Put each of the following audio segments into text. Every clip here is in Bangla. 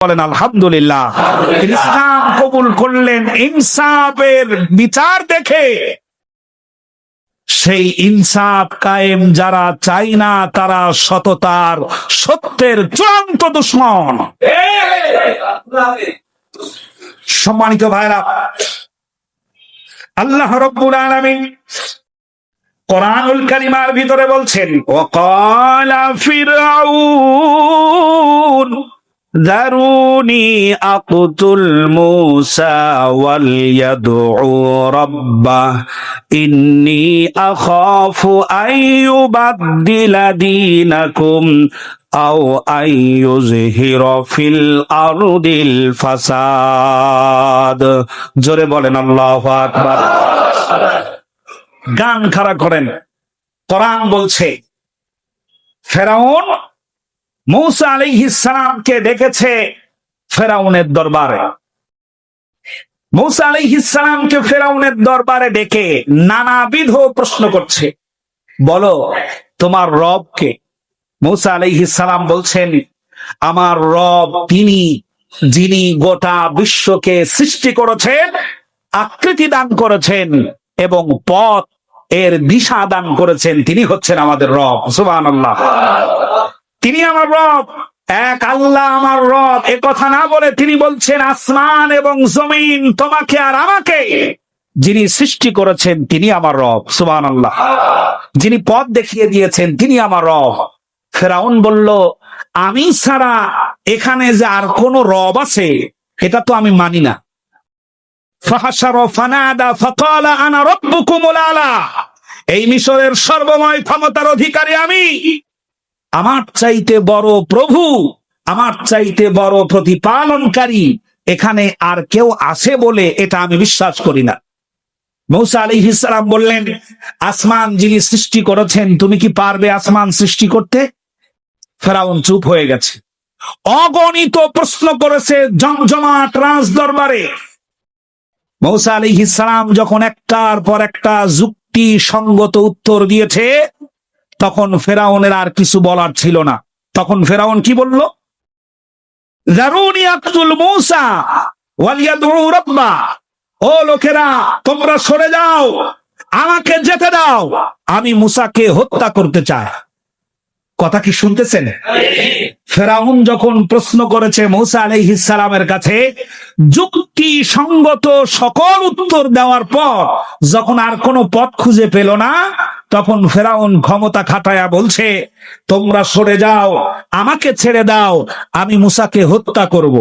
বলেন আলহামদুলিল্লাহ। ইসলাম কবুল করলেন ইনসাফের বিচার দেখে। সেই ইনসাফ কায়েম যারা চায় না তারা সততার সত্যের চূড়ান্ত দুশমন। সম্মানিত ভাইরা, আল্লাহ রাব্বুল আলামিন কোরআনুল কারীমের ভিতরে বলছেন, ওয়াকালা ফিরআউন যারুনি আকতুল মূসা ওয়ালইয়াদউ রাব্বাহ ইন্নী আখাফু আইয়ুবাদদিলা দীনাকুম আও আইয়ুযহিরা ফিল আরদিল ফাসাদ। জোরে বলেন আল্লাহু আকবার। গান খাড়া করেন। কোরআন বলছে ফেরাউন মূসা আলাইহিস সালামকে ডেকেছে ফেরাউনের দরবারে। মূসা আলাইহিস সালামকে ফেরাউনের দরবারে ডেকে নানাবিধ প্রশ্ন করছে, বলো তোমার রব কে? মূসা আলাইহিস সালাম বলছেন, আমার রব তিনি যিনি গোটা বিশ্বকে সৃষ্টি করেছেন, আকৃতি দান করেছেন এবং পথ এর দিশা দান করেছেন, তিনি হচ্ছেন আমাদের রব। সুবহানাল্লাহ। তিনি আমার রব, এক আল্লাহ আমার রব। এ কথা না বলে তিনি বলছেন আসমান এবং জমিন তোমাকে আর আমাকে যিনি সৃষ্টি করেছেন তিনি আমার রব। সুবহানাল্লাহ। যিনি পথ দেখিয়ে দিয়েছেন তিনি আমার রব। ফেরাউন বলল, আমি ছাড়া এখানে যে আর কোন রব আছে এটা তো আমি মানি না। ফাহাশারা ফানাদা ফাকালা আনা রাব্বুকুমুল আলা। এই মিশরের সর্বময় ক্ষমতার অধিকারী আমি। আমার চাইতে বড় প্রভু, আমার চাইতে বড় প্রতিপালনকারী এখানে আর কেউ আছে বলে এটা আমি বিশ্বাস করি না। মূসা আলাইহিস সালাম বললেন, আসমান যিনি সৃষ্টি করেছেন তুমি কি পারবে আসমান সৃষ্টি করতে? ফেরাউন চুপ হয়ে গেছে। অগণিত প্রশ্ন করেছে জমজমাট রাজ দরবারে। মূসা আলাইহিস সালাম যখন একটার পর একটা যুক্তি সঙ্গত উত্তর দিয়েছে তখন ফেরাউনের আর কিছু বলার ছিল না। তখন ফেরাউন কি বলল? যারুনি আকতুল মূসা ওয়ালিয়াদউ রাব্বা। ও লোকেরা, তোমরা সরে যাও, আমাকে যেতে দাও, আমি মূসাকে হত্যা করতে চাই। কথা কি শুনতেছেন? ফেরাউন যখন প্রশ্ন করেছে মূসা আলাইহিস সালামের কাছে, যুক্তি সঙ্গত সকল উত্তর দেওয়ার পর যখন আর কোনো পথ খুঁজে পেল না, তখন ফেরাউন ক্ষমতা খাটায়া বলছে, তোমরা সরে যাও, আমাকে ছেড়ে দাও, আমি মূসাকে হত্যা করব।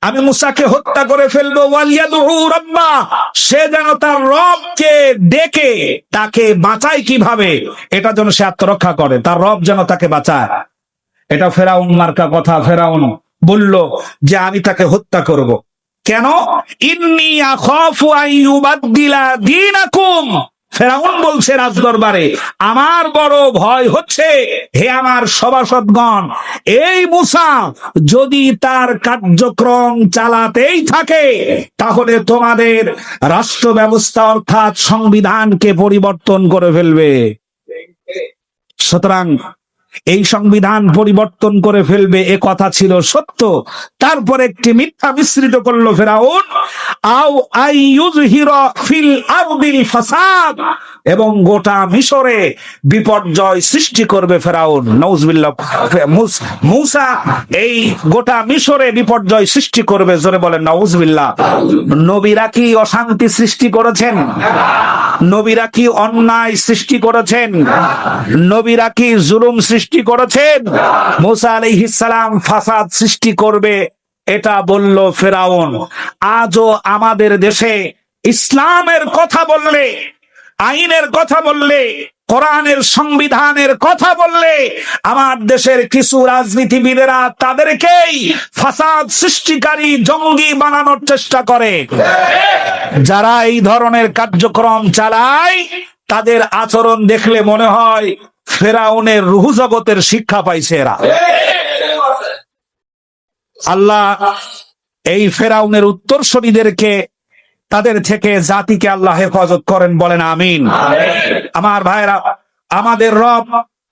আমি মূসাকে হত্যা করে ফেলবো। ওয়ালিয়াদউ রাব্বা। সে যেন তার রবকে ডেকে তাকে বাঁচায় কিভাবে, এটা যেন সে আত্মরক্ষা করে, তার রব যেন তাকে বাঁচায়। এটা ফেরাউন মার্কা কথা। ফেরাউন বলল যে আমি তাকে হত্যা করব। কেন? ইন্নী আখাফু আইয়ুবাদদিলা দীনাকুম। ফেরাউন বলছে রাজদরবারে, আমার বড় ভয় হচ্ছে, হে আমার সভাসদগণ, এই মূসা যদি তার কার্যক্রম চালাতেই থাকে তাহলে তোমাদের রাষ্ট্র ব্যবস্থা অর্থাৎ সংবিধানকে পরিবর্তন করে ফেলবে। সুতরাং এই সংবিধান পরিবর্তন করে ফেলবে, এ কথা ছিল সত্য। তারপর একটি মিথ্যা মিশ্রিত করলো ফেরাউন, আও আইয়ুযহিরা ফিল আরদিল ফাসাদ, এবং গোটা মিশরে বিপর্যয় সৃষ্টি করবে ফেরাউন। নাউজুবিল্লাহ। মূসা এই গোটা মিশরে বিপর্যয় সৃষ্টি করবে। জোরে বলেন নাউজুবিল্লাহ। নবীরা কি অশান্তি সৃষ্টি করেছেন? নবীরা কি অন্যায় সৃষ্টি করেছেন? নবীরা কি জুলুম সৃষ্টি করেছেন? মূসা আলাইহিস সালাম ফাসাদ সৃষ্টি করবে এটা বলল ফেরাউন। আজও আমাদের দেশে ইসলামের কথা বললে, আইনের কথা বললে, কোরআনের সংবিধানের কথা বললে আমার দেশের কিছু রাজনীতিবিদেরা তাদেরকেই ফাসাদ সৃষ্টিকারী জঙ্গি বানানোর চেষ্টা করে। যারা এই ধরনের কার্যক্রম চালায় তাদের আচরণ দেখলে মনে হয় ফেরাউনের রূহ জগতের শিক্ষা পাইছে এরা। আল্লাহ এই ফেরাউনের উত্তরসূরিদেরকে, তাদের থেকে জাতিকে আল্লাহ হেফাজত করেন, বলেন আমিন। আমার ভাইরা, আমাদের রব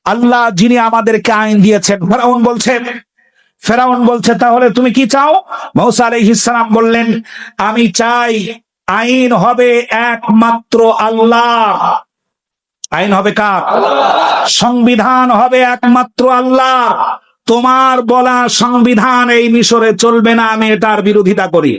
আল্লাহ যিনি আমাদেরকে আইন দিয়েছেন। ফেরাউন বলছেন ফেরাউন বলছে তাহলে তুমি কি চাও? মূসা আলাইহিস সালাম বললেন, আমি চাই আইন হবে একমাত্র আল্লাহ। আইন হবে কার? সংবিধান হবে একমাত্র আল্লাহ। তোমার বলা সংবিধান এই মিশরে চলবে না, আমি এটার বিরোধিতা করি।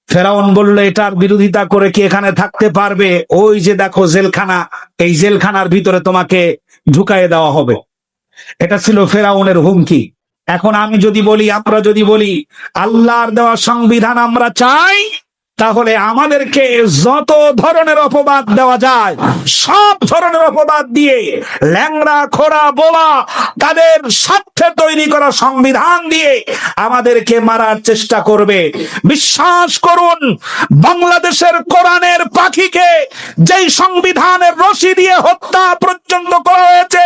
ফেরাউন বলল, এটার বিরোধিতা করে কি এখানে থাকতে পারবে? ওই যে দেখো জেলখানা, এই জেলখানার ভিতরে তোমাকে ঢুকাইয়ে দেওয়া হবে। এটা ছিল ফেরাউনের হুমকি। এখন আমি যদি বলি, আমরা যদি বলি আল্লাহর দেওয়া সংবিধান আমরা চাই, তাহলে আমাদেরকে যত ধরনের অপবাদ দেওয়া যায় সব ধরনের অপবাদ দিয়ে, ল্যাংড়া খোড়া বোবা তাদের স্বার্থে তৈরি করা সংবিধান দিয়ে আমাদেরকে মারার চেষ্টা করবে। বিশ্বাস করুন, বাংলাদেশের কোরআনের পাখিকে যেই সংবিধানের রশি দিয়ে হত্যা পর্যন্ত করা হয়েছে,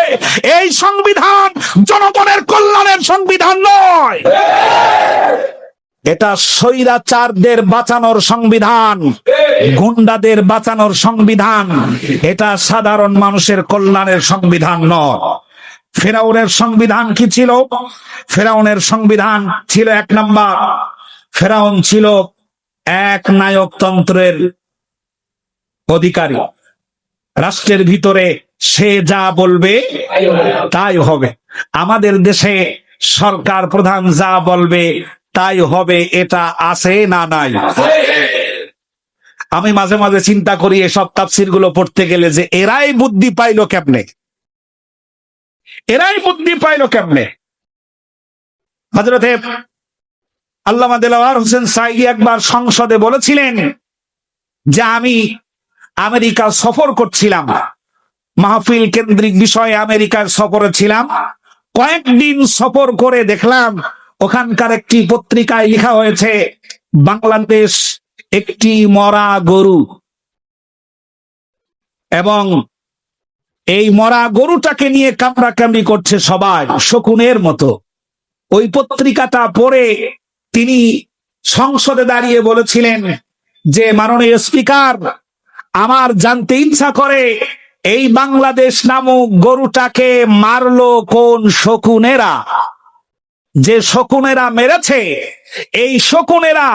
এই সংবিধান জনগণের কল্যাণের সংবিধান নয়। এটা স্বৈরাচারদের বাঁচানোর সংবিধান, গুন্ডাদের বাঁচানোর সংবিধান। এটা সাধারণ মানুষের কল্যাণের সংবিধান নয়। ফেরাউনের সংবিধান কি ছিল? ফেরাউনের সংবিধান ছিল, এক নাম্বার, ফেরাউন ছিল এক নায়কতন্ত্রের অধিকারী। রাষ্ট্রের ভিতরে সে যা বলবে তাই হবে। আমাদের দেশে সরকার প্রধান যা বলবে তাই হবে, এটা আছে না নাই? আমি মাঝে মাঝে চিন্তা করি এসব তাফসীর গুলো পড়তে গেলে যে এরাই বুদ্ধি পাইলো কেমনে, এরাই বুদ্ধি পাইলো কেমনে। হযরতে আল্লামা দেলাওয়ার হোসেন সাঈদী একবার সংসদে বলেছিলেন যে আমি আমেরিকা সফর করছিলাম, মাহফিল কেন্দ্রিক বিষয়ে আমেরিকার সফরে ছিলাম। কয়েকদিন সফর করে দেখলাম ওখানকার একটি পত্রিকায় লেখা হয়েছে বাংলাদেশ একটি মরা গরু, এবং এই মরা গরুটাকে নিয়ে কামড়াকামড়ি করছে সবাই শকুনের মতো। ওই পত্রিকাটা পড়ে তিনি সংসদে দাঁড়িয়ে বলেছিলেন যে মাননীয় স্পিকার, আমার জানতে ইচ্ছা করে এই বাংলাদেশ নামক গরুটাকে মারলো কোন শকুনেরা? যে শকুনেরা মেরেছে, এই শকুনেরা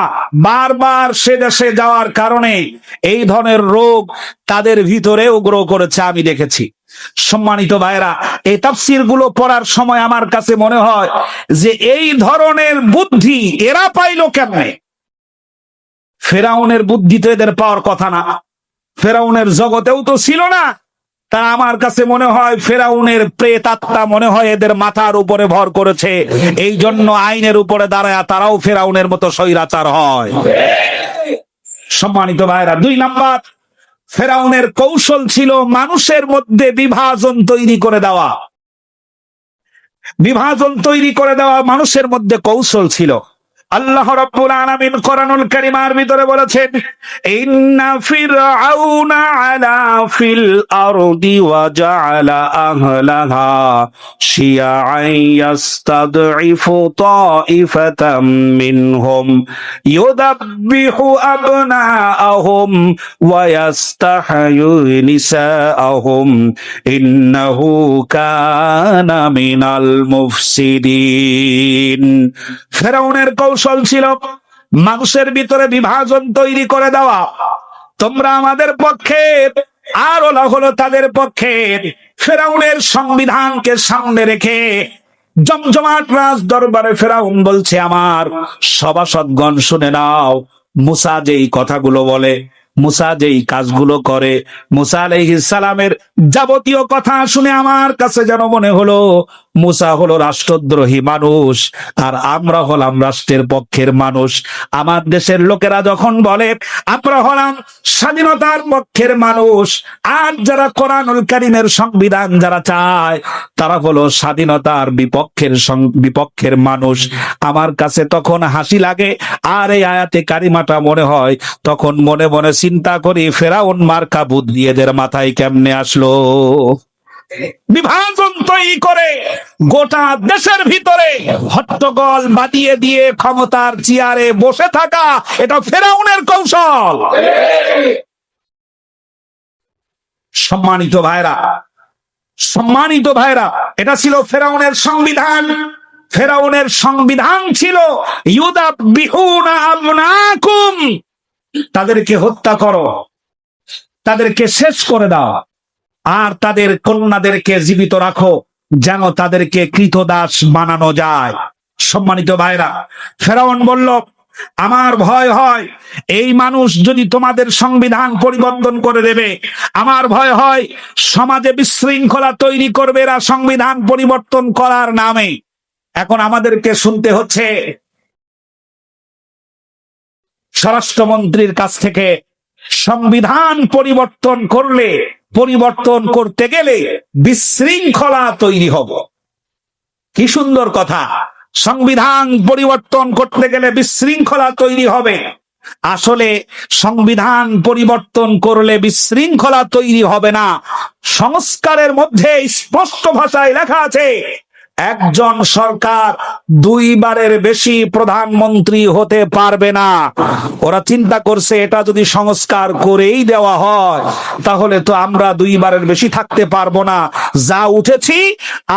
বারবার সে দেশে যাওয়ার কারণে এই ধরনের রোগ তাদের ভিতরে উগ্র করেছে, আমি দেখেছি। সম্মানিত ভাইরা, এই তাফসীর গুলো পড়ার সময় আমার কাছে মনে হয় যে এই ধরনের বুদ্ধি এরা পাইলো কেমনে? ফেরাউনের বুদ্ধি তো এদের পাওয়ার কথা না, ফেরাউনের জগতেও তো ছিল না। তা আমার কাছে মনে হয় ফেরাউনের প্রেতাত্মা মনে হয় এদের মাথার উপরে ভর করেছে, এই জন্য আইনের উপরে দাঁড়ায় তারাও ফেরাউনের মতো স্বৈরাচার হয়। সম্মানিত ভাইরা, 2 নাম্বার, ফেরাউনের কৌশল ছিল মানুষের মধ্যে বিভাজন তৈরি করে দেওয়া। বিভাজন তৈরি করে দেওয়া মানুষের মধ্যে কৌশল ছিল। আল্লাহ রাব্বুল আলামিন কোরআনুল কারীমের ভিতরে বলেছেন, ইন্না ফিরআউনা আলা ফিল আরদি ওয়া জাআলা আহলাহা শিয়াআন ইয়াস্তাদঈফু তাইফাতাম মিনহুম ইউদাব্বিহু আবনাআহুম ওয়া ইয়াস্তাহয়ু নিসাআহুম ইন্নাহু কানা মিনাল মুফসিদিন। ফেরাউনের কৌশল ছিল মানুষের ভিতরে বিভাজন তৈরি করে দেওয়া। তোমরা আমাদের পক্ষে আর ওরা হলো তাদের পক্ষে। ফেরাউনের সংবিধানকে সামনে রেখে জমজমাট রাজ দরবারে ফেরাউন বলছে, আমার সভাসদগণ শুনে নাও, মুসা যেই কথাগুলো বলে, মুসা যেই কাজগুলো করে, মুসা আলাইহিস সালামের যাবতীয় কথা শুনে আমার কাছে যেন মনে হলো মুসা হলো রাষ্ট্রদ্রোহী মানুষ আর আমরা হলাম রাষ্ট্রের পক্ষের মানুষ। আমার দেশের লোকেরা যখন বলে আমরা হলাম স্বাধীনতার পক্ষের মানুষ, আর যারা কোরআনুল কারীমের সংবিধান যারা চায় তারা হলো স্বাধীনতার বিপক্ষের মানুষ, আমার কাছে তখন হাসি লাগে। আর এই আয়াতে কারিমাটা মনে হয়, তখন মনে মনে চিন্তা করি ফেরাউন মার্কা বুদ্ধি এদের মাথায় কেমনে আসলো। বিভাজন তৈরি করে গোটা দেশের ভিতরে হট্টগোল বাঁধিয়ে দিয়ে ক্ষমতার চেয়ারে বসে থাকা, এটা ফেরাউনের কৌশল। সম্মানিত ভাইরা, এটা ছিল ফেরাউনের সংবিধান। ফেরাউনের সংবিধান ছিল ইউদাব্বিহুনা আবনাকুম, তাদেরকে হত্যা করো, তাদেরকে শেষ করে দাও, আর তাদের কন্যাদেরকে জীবিত রাখো, যেন তাদেরকে কৃতদাস বানানো যায়। সম্মানিত ভাইরা, ফেরাউন বলল, আমার ভয় হয় এই মানুষ যদি তোমাদের সংবিধান পরিবর্তন করে দেবে, আমার ভয় হয় সমাজে বিশৃঙ্খলা তৈরি করবে এরা সংবিধান পরিবর্তন করার নামে। এখন আমাদেরকে শুনতে হচ্ছে স্বরাষ্ট্রমন্ত্রীর কাছ থেকে, সংবিধান পরিবর্তন করতে গেলে বিশৃঙ্খলা তৈরি হবে। কি সুন্দর কথা, সংবিধান পরিবর্তন করতে গেলে বিশৃঙ্খলা তৈরি হবে। আসলে সংবিধান পরিবর্তন করলে বিশৃঙ্খলা তৈরি হবে না। সংস্কারের মধ্যে স্পষ্ট ভাষায় লেখা আছে, একজন সরকার দুইবারের বেশি প্রধানমন্ত্রী হতে পারবে না। ওরা চিন্তা করছে এটা যদি সংস্কার করেই দেওয়া হয় তাহলে তো আমরা দুইবারের বেশি থাকতে পারবো না, যা উঠেছি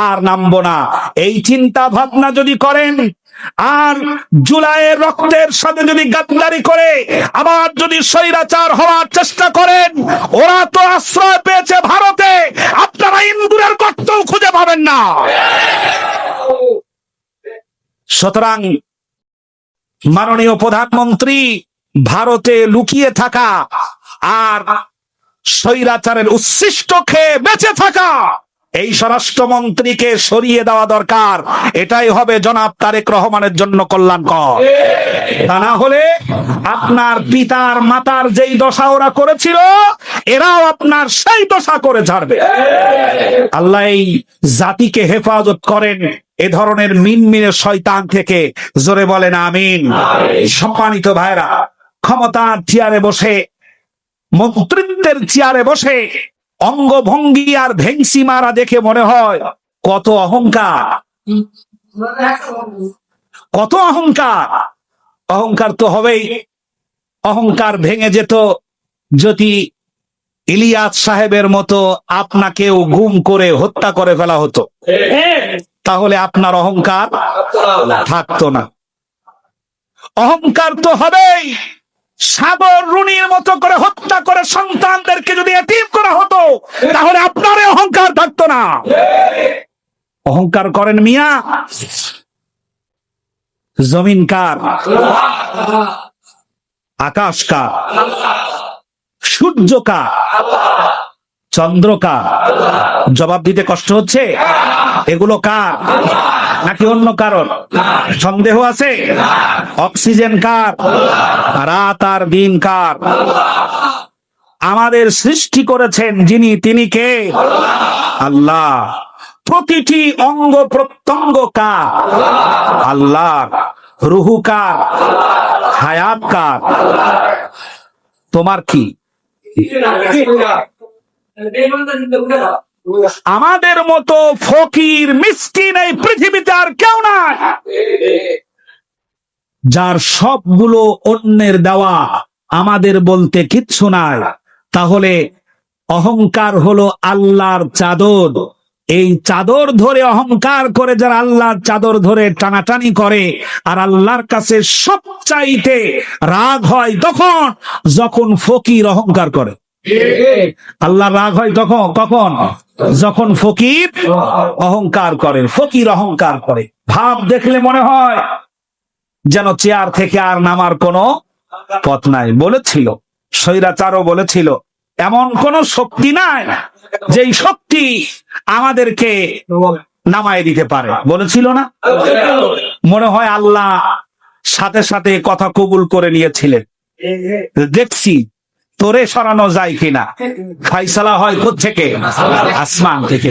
আর নামবো না। এই চিন্তা ভাবনা যদি করেন আর জুলাইয়ের রক্তের সাথে যদি গাদ্দারি করে আবার যদি স্বৈরাচার হওয়ার চেষ্টা করেন, ওরা তো আশ্রয় পেয়েছে ভারতে, আপনারা ইন্দুরের গর্তও খুঁজে পাবেন না। সুতরাং মাননীয় প্রধানমন্ত্রী, ভারতে লুকিয়ে থাকা আর স্বৈরাচারের উচ্ছিষ্ট খেয়ে বেঁচে থাকা, এই স্বরাষ্ট্রমন্ত্রীকে সরিয়ে দেওয়া দরকার। এটাই হবে জনাব তারেক রহমানের জন্য কল্যাণকর। তা না হলে আপনার পিতার মাতার যেই দশা ওরা করেছিল, এরাও আপনার সেই দশা করে ছাড়বে। আল্লাহ এই জাতিকে হেফাজত করেন এ ধরনের মিনমিনে শয়তান থেকে। জোরে বলেন আমিন। সম্মানিত ভাইরা, ক্ষমতার চেয়ারে বসে, মন্ত্রিত্বের চেয়ারে বসে অঙ্গভঙ্গি আর ভেংসি মারা দেখে মনে হয় কত অহংকার, কত অহংকার। অহংকার তো হবেই। অহংকার ভেঙে যেত যদি ইলিয়াস সাহেবের মতো আপনাকেও গুম করে হত্যা করে ফেলা হতো, তাহলে আপনার অহংকার থাকতো না। অহংকার তো হবেই সাগর রুনির মতো করে হত্যা করে সন্তানদেরকে যদি এতিম করা হতো, তাহলে আপনার অহংকার থাকতো না। অহংকার করেন মিয়া। জমিন কার? আকাশ কার? সূর্য কার? চন্দ্র কার? জবাব দিতে কষ্ট হচ্ছে? এগুলো কার? নাকি অন্য কারণ? সন্দেহ আছে? অক্সিজেন কার? রাত আর দিন কার? আমাদের সৃষ্টি করেছেন যিনি, তিনি কে? আল্লাহ। প্রতিটি অঙ্গ প্রত্যঙ্গ কার? আল্লাহ। রুহু কার? হায়াত কার? তোমার কি? আমাদের মতো ফকির মিসকিন এই পৃথিবীতে আর কেউ নাই, যার সবগুলো অন্যের দেওয়া, আমাদের বলতে কিচ্ছু নাই। তাহলে অহংকার হলো আল্লাহর চাদর। এই চাদর ধরে অহংকার করে যারা আল্লাহর চাদর ধরে টানাটানি করে, আর আল্লাহর কাছে সবচাইতে রাগ হয় তখন যখন ফকির অহংকার করে। আল্লাহ রাগ হয় কখন? যখন ফকির অহংকার করে। ফকির অহংকার করে, ভাব দেখলে মনে হয় যেন চেয়ার থেকে আর নামার কোনো পথ নাই। বলেছিল স্বৈরাচারও বলেছিল, এমন কোন শক্তি নাই যেই শক্তি আমাদেরকে নামায় দিতে পারে, বলেছিল না? মনে হয় আল্লাহ সাথে সাথে কথা কবুল করে নিয়েছিলেন। দেখছি তোরে সরানো যায় কিনা। ফাইসালা হয় কোত্থেকে? আসমান থেকে।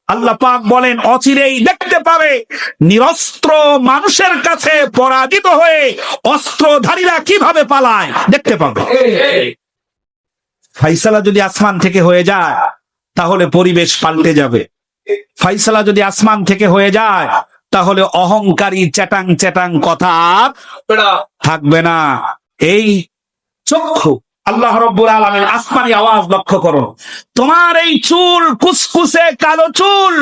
আল্লাহ পাক বলেন, অচিরেই দেখতে পাবে নিরস্ত্র মানুষের কাছে পরাজিত হয়ে অস্ত্রধারীরা কিভাবে পালায়, দেখতে পাবে। ফাইসালা যদি আসমান থেকে হয়ে যায় তাহলে পরিবেশ পাল্টে যাবে। ফাইসালা যদি আসমান থেকে হয়ে যায় তাহলে অহংকারী চ্যাটাং চ্যাটাং কথা থাকবে না। এই চক্ষু আল্লাহ রব্বুল আলামিন আসমানি আওয়াজ লক্ষ্য করো, তোমার এই চুল কুসকুসে কালো চুল